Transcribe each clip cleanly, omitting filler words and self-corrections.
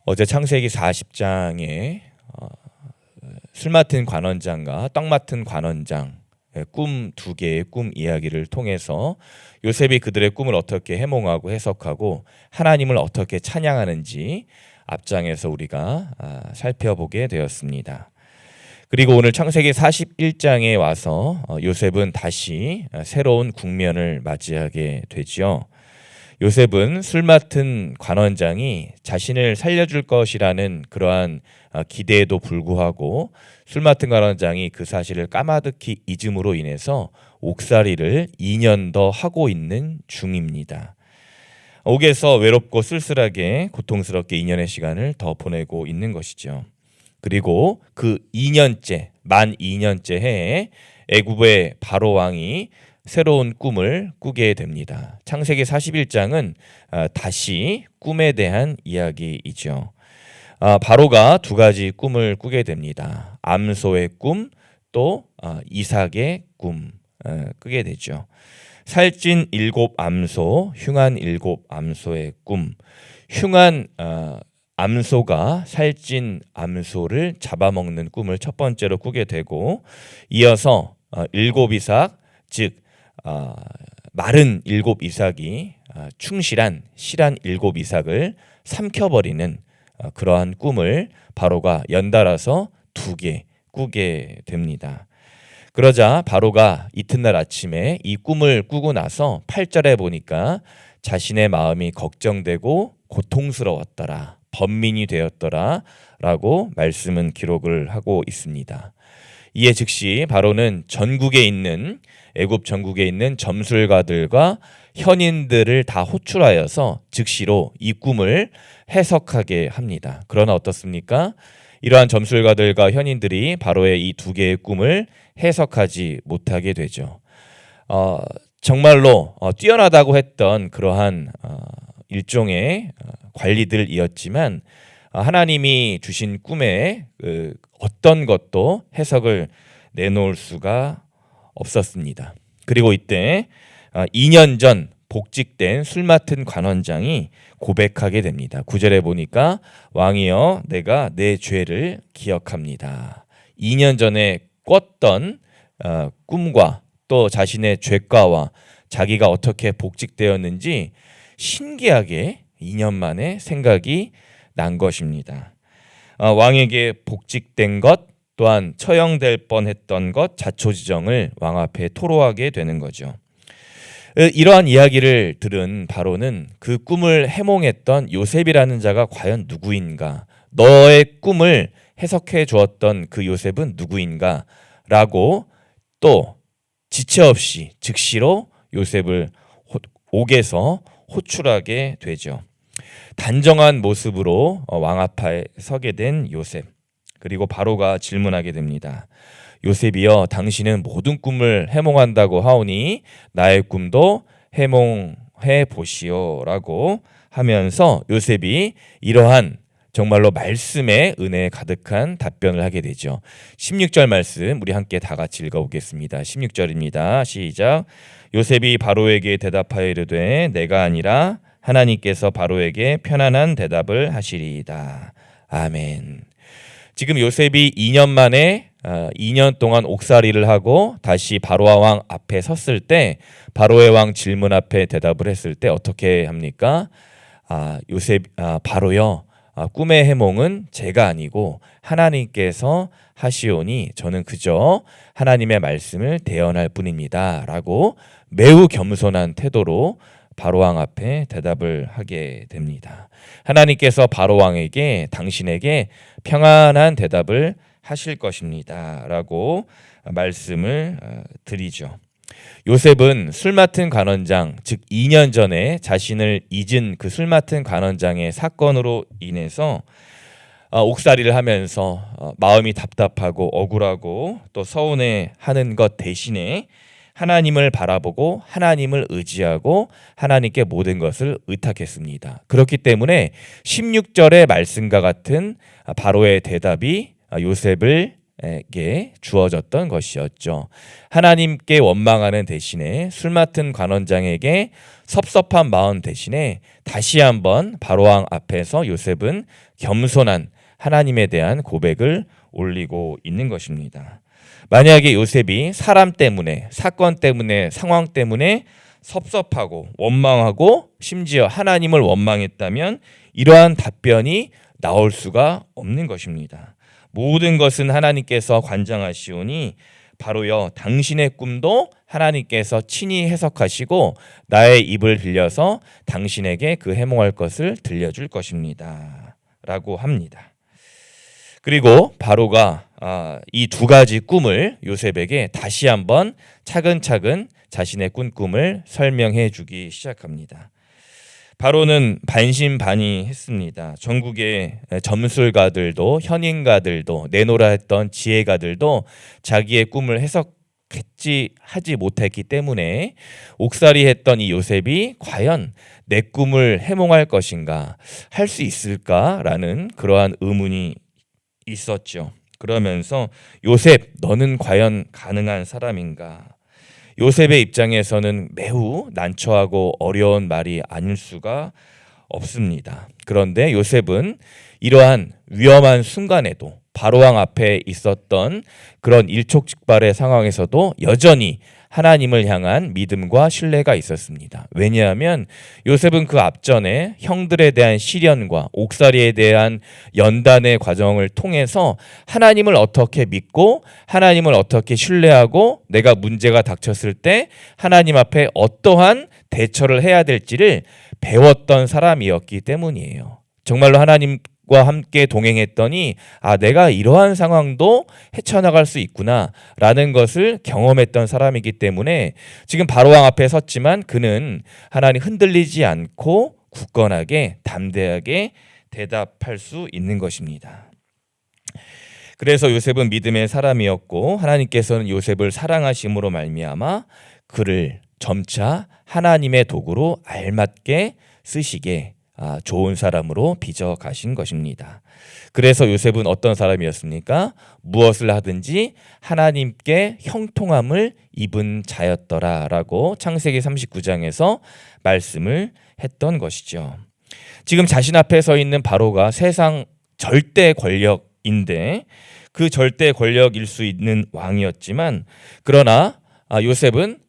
어제 창세기 40장에 술 맡은 관원장과 떡 맡은 관원장 꿈 두 개의 꿈 이야기를 통해서 요셉이 그들의 꿈을 어떻게 해몽하고 해석하고 하나님을 어떻게 찬양하는지 앞장에서 우리가 살펴보게 되었습니다. 그리고 오늘 창세기 41장에 와서 요셉은 다시 새로운 국면을 맞이하게 되지요. 요셉은 술 맡은 관원장이 자신을 살려줄 것이라는 그러한 기대에도 불구하고 술 맡은 관원장이 그 사실을 까마득히 잊음으로 인해서 옥살이를 2년 더 하고 있는 중입니다. 옥에서 외롭고 쓸쓸하게 고통스럽게 2년의 시간을 더 보내고 있는 것이죠. 그리고 그 2년째, 만 2년째 해에 애굽의 바로 왕이 새로운 꿈을 꾸게 됩니다. 창세기 41장은 다시 꿈에 대한 이야기이죠. 바로가 두 가지 꿈을 꾸게 됩니다. 암소의 꿈, 또 이삭의 꿈 꾸게 되죠. 살찐 7 암소, 흉한 7 암소의 꿈. 흉한 암소가 살찐 암소를 잡아먹는 꿈을 첫 번째로 꾸게 되고, 이어서 7 이삭, 즉 마른 7 이삭이 충실한 실한 7 이삭을 삼켜버리는 그러한 꿈을 바로가 연달아서 2개 꾸게 됩니다. 그러자 바로가 이튿날 아침에 이 꿈을 꾸고 나서 8절에 보니까 자신의 마음이 걱정되고 고통스러웠더라, 번민이 되었더라 라고 말씀은 기록을 하고 있습니다. 이에 즉시 바로는 전국에 있는 애굽 전국에 있는 점술가들과 현인들을 다 호출하여서 즉시로 이 꿈을 해석하게 합니다. 그러나 어떻습니까? 이러한 점술가들과 현인들이 바로의 이 2개의 꿈을 해석하지 못하게 되죠. 정말로 뛰어나다고 했던 그러한 일종의 관리들이었지만 하나님이 주신 꿈에 어떤 것도 해석을 내놓을 수가 없었습니다. 그리고 이때 2년 전 복직된 술 맡은 관원장이 고백하게 됩니다. 9절에 보니까 왕이여 내가 내 죄를 기억합니다. 2년 전에 꿨던 꿈과 또 자신의 죄과와 자기가 어떻게 복직되었는지 신기하게 2년 만에 생각이 난 것입니다. 왕에게 복직된 것 또한 처형될 뻔했던 것 자초지정을 왕 앞에 토로하게 되는 거죠. 이러한 이야기를 들은 바로는 그 꿈을 해몽했던 요셉이라는 자가 과연 누구인가, 너의 꿈을 해석해 주었던 그 요셉은 누구인가 라고 또 지체 없이 즉시로 요셉을 옥에서 호출하게 되죠. 단정한 모습으로 왕 앞에 서게 된 요셉. 그리고 바로가 질문하게 됩니다. 요셉이여 당신은 모든 꿈을 해몽한다고 하오니 나의 꿈도 해몽해 보시오 라고 하면서 요셉이 이러한 정말로 말씀의 은혜에 가득한 답변을 하게 되죠. 16절 말씀 우리 함께 다 같이 읽어보겠습니다. 16절입니다. 시작. 요셉이 바로에게 대답하여 이르되 내가 아니라 하나님께서 바로에게 편안한 대답을 하시리이다. 아멘. 지금 요셉이 2년 만에 2년 동안 옥살이를 하고 다시 바로와 왕 앞에 섰을 때 바로의 왕 질문 앞에 대답을 했을 때 어떻게 합니까? 바로여 꿈의 해몽은 제가 아니고 하나님께서 하시오니 저는 그저 하나님의 말씀을 대언할 뿐입니다 라고 매우 겸손한 태도로 바로왕 앞에 대답을 하게 됩니다. 하나님께서 바로왕에게 당신에게 평안한 대답을 하실 것입니다 라고 말씀을 드리죠. 요셉은 술 맡은 관원장, 즉 2년 전에 자신을 잊은 그 술 맡은 관원장의 사건으로 인해서 옥살이를 하면서 마음이 답답하고 억울하고 또 서운해하는 것 대신에 하나님을 바라보고 하나님을 의지하고 하나님께 모든 것을 의탁했습니다. 그렇기 때문에 16절의 말씀과 같은 바로의 대답이 요셉을 에게 주어졌던 것이었죠. 하나님께 원망하는 대신에 술 맡은 관원장에게 섭섭한 마음 대신에 다시 한번 바로왕 앞에서 요셉은 겸손한 하나님에 대한 고백을 올리고 있는 것입니다. 만약에 요셉이 사람 때문에, 사건 때문에, 상황 때문에 섭섭하고 원망하고 심지어 하나님을 원망했다면 이러한 답변이 나올 수가 없는 것입니다. 모든 것은 하나님께서 관장하시오니 바로요 당신의 꿈도 하나님께서 친히 해석하시고 나의 입을 빌려서 당신에게 그 해몽할 것을 들려줄 것입니다 라고 합니다. 그리고 바로가 이 두 가지 꿈을 요셉에게 다시 한번 차근차근 자신의 꾼 꿈을 설명해 주기 시작합니다. 바로는 반신반의했습니다. 전국의 점술가들도 현인가들도 내노라 했던 지혜가들도 자기의 꿈을 하지 못했기 때문에 옥살이했던 이 요셉이 과연 내 꿈을 해몽할 것인가, 할 수 있을까라는 그러한 의문이 있었죠. 그러면서 요셉, 너는 과연 가능한 사람인가? 요셉의 입장에서는 매우 난처하고 어려운 말이 아닐 수가 없습니다. 그런데 요셉은 이러한 위험한 순간에도 바로왕 앞에 있었던 그런 일촉즉발의 상황에서도 여전히 하나님을 향한 믿음과 신뢰가 있었습니다. 왜냐하면 요셉은 그 앞전에 형들에 대한 시련과 옥살이에 대한 연단의 과정을 통해서 하나님을 어떻게 믿고 하나님을 어떻게 신뢰하고 내가 문제가 닥쳤을 때 하나님 앞에 어떠한 대처를 해야 될지를 배웠던 사람이었기 때문이에요. 정말로 하나님과 함께 동행했더니 내가 이러한 상황도 헤쳐나갈 수 있구나 라는 것을 경험했던 사람이기 때문에 지금 바로왕 앞에 섰지만 그는 하나님 흔들리지 않고 굳건하게 담대하게 대답할 수 있는 것입니다. 그래서 요셉은 믿음의 사람이었고 하나님께서는 요셉을 사랑하심으로 말미암아 그를 점차 하나님의 도구로 알맞게 쓰시게 좋은 사람으로 빚어 가신 것입니다. 그래서 요셉은 어떤 사람이었습니까? 무엇을 하든지 하나님께 형통함을 입은 자였더라라고 창세기 39장에서 말씀을 했던 것이죠. 지금 자신 앞에 서 있는 바로가 세상 절대 권력인데 그 절대 권력일 수 있는 왕이었지만 그러나 요셉은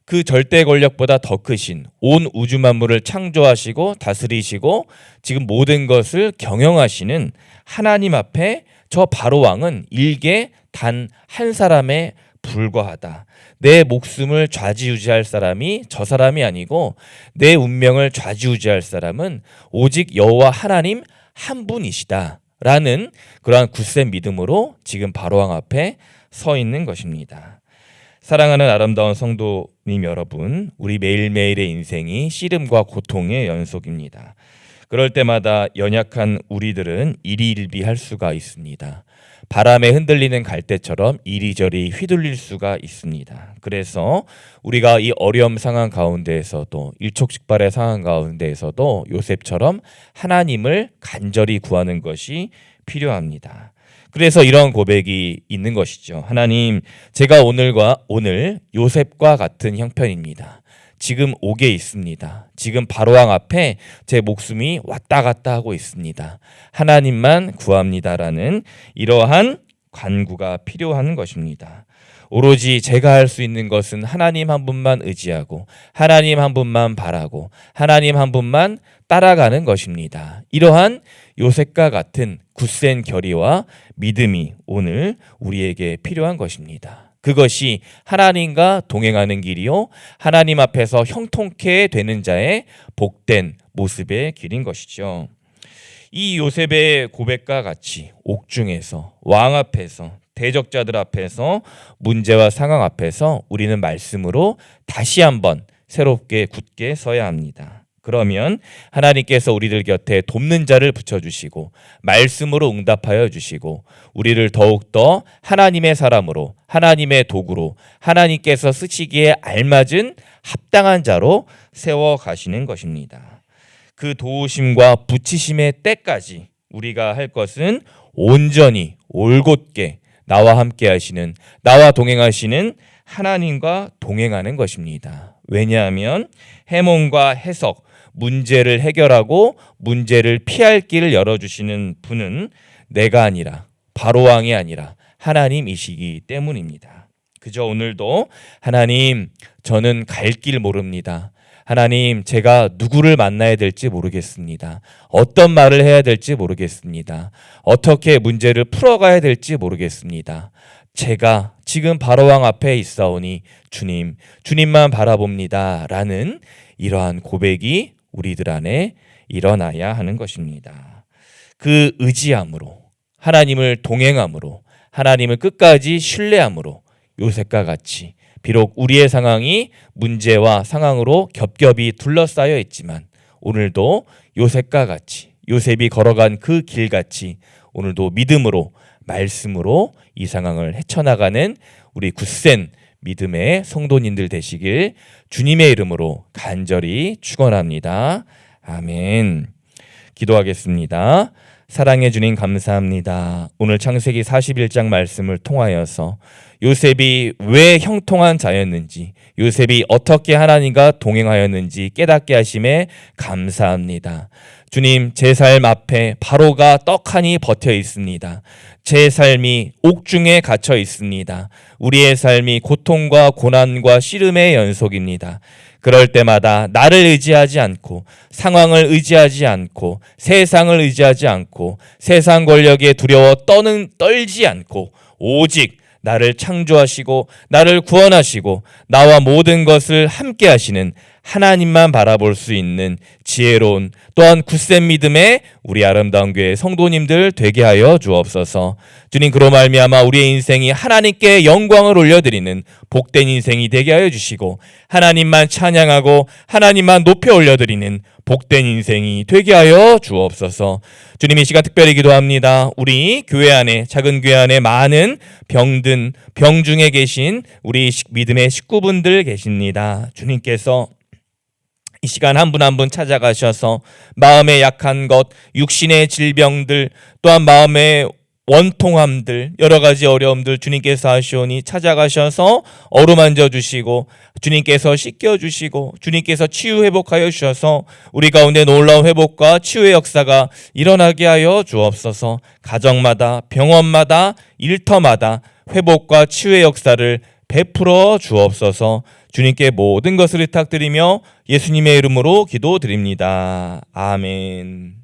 그 절대 권력보다 더 크신 온 우주 만물을 창조하시고 다스리시고 지금 모든 것을 경영하시는 하나님 앞에 저 바로왕은 일개 단 한 사람에 불과하다. 내 목숨을 좌지우지할 사람이 저 사람이 아니고 내 운명을 좌지우지할 사람은 오직 여호와 하나님 한 분이시다 라는 그러한 굳센 믿음으로 지금 바로왕 앞에 서 있는 것입니다. 사랑하는 아름다운 성도님 여러분, 우리 매일매일의 인생이 씨름과 고통의 연속입니다. 그럴 때마다 연약한 우리들은 이리일비할 수가 있습니다. 바람에 흔들리는 갈대처럼 이리저리 휘둘릴 수가 있습니다. 그래서 우리가 이 어려움 상황 가운데에서도 일촉즉발의 상황 가운데에서도 요셉처럼 하나님을 간절히 구하는 것이 필요합니다. 그래서 이런 고백이 있는 것이죠. 하나님, 제가 오늘 요셉과 같은 형편입니다. 지금 옥에 있습니다. 지금 바로왕 앞에 제 목숨이 왔다 갔다 하고 있습니다. 하나님만 구합니다라는 이러한 간구가 필요한 것입니다. 오로지 제가 할 수 있는 것은 하나님 한 분만 의지하고 하나님 한 분만 바라고 하나님 한 분만 따라가는 것입니다. 이러한 요셉과 같은 굳센 결의와 믿음이 오늘 우리에게 필요한 것입니다. 그것이 하나님과 동행하는 길이요 하나님 앞에서 형통케 되는 자의 복된 모습의 길인 것이죠. 이 요셉의 고백과 같이 옥중에서 왕 앞에서 대적자들 앞에서 문제와 상황 앞에서 우리는 말씀으로 다시 한번 새롭게 굳게 서야 합니다. 그러면 하나님께서 우리들 곁에 돕는 자를 붙여주시고 말씀으로 응답하여 주시고 우리를 더욱더 하나님의 사람으로 하나님의 도구로 하나님께서 쓰시기에 알맞은 합당한 자로 세워가시는 것입니다. 그 도우심과 붙이심의 때까지 우리가 할 것은 온전히 올곧게 나와 함께 하시는, 나와 동행하시는 하나님과 동행하는 것입니다. 왜냐하면 해몽과 해석, 문제를 해결하고 문제를 피할 길을 열어주시는 분은 내가 아니라, 바로왕이 아니라 하나님이시기 때문입니다. 그저 오늘도 하나님, 저는 갈 길 모릅니다. 하나님, 제가 누구를 만나야 될지 모르겠습니다. 어떤 말을 해야 될지 모르겠습니다. 어떻게 문제를 풀어가야 될지 모르겠습니다. 제가 지금 바로왕 앞에 있사오니 주님, 주님만 바라봅니다. 라는 이러한 고백이 우리들 안에 일어나야 하는 것입니다. 그 의지함으로, 하나님을 동행함으로, 하나님을 끝까지 신뢰함으로 요셉과 같이 비록 우리의 상황이 문제와 상황으로 겹겹이 둘러싸여 있지만 오늘도 요셉과 같이, 요셉이 걸어간 그 길같이 오늘도 믿음으로, 말씀으로 이 상황을 헤쳐나가는 우리 굳센 믿음의 성도님들 되시길 주님의 이름으로 간절히 축원합니다. 아멘. 기도하겠습니다. 사랑해 주님 감사합니다. 오늘 창세기 41장 말씀을 통하여서 요셉이 왜 형통한 자였는지, 요셉이 어떻게 하나님과 동행하였는지 깨닫게 하심에 감사합니다. 주님, 제 삶 앞에 바로가 떡하니 버텨 있습니다. 제 삶이 옥중에 갇혀 있습니다. 우리의 삶이 고통과 고난과 씨름의 연속입니다. 그럴 때마다 나를 의지하지 않고, 상황을 의지하지 않고, 세상을 의지하지 않고, 세상 권력에 두려워 떨지 않고, 오직 나를 창조하시고 나를 구원하시고 나와 모든 것을 함께 하시는 하나님만 바라볼 수 있는 지혜로운, 또한 굳센 믿음의 우리 아름다운 교회 성도님들 되게 하여 주옵소서. 주님, 그로 말미암아 우리의 인생이 하나님께 영광을 올려드리는 복된 인생이 되게 하여 주시고, 하나님만 찬양하고 하나님만 높여 올려드리는 복된 인생이 되게 하여 주옵소서. 주님, 이 시간 특별히 기도합니다. 우리 교회 안에, 작은 교회 안에 많은 병든, 병 중에 계신 우리 믿음의 식구분들 계십니다. 주님께서 이 시간 한 분 한 분 찾아가셔서 마음에 약한 것, 육신의 질병들, 또한 마음의 원통함들, 여러 가지 어려움들 주님께서 하시오니 찾아가셔서 어루만져 주시고, 주님께서 씻겨 주시고, 주님께서 치유 회복하여 주셔서 우리 가운데 놀라운 회복과 치유의 역사가 일어나게 하여 주옵소서. 가정마다, 병원마다, 일터마다 회복과 치유의 역사를 베풀어 주옵소서. 주님께 모든 것을 부탁드리며 예수님의 이름으로 기도드립니다. 아멘.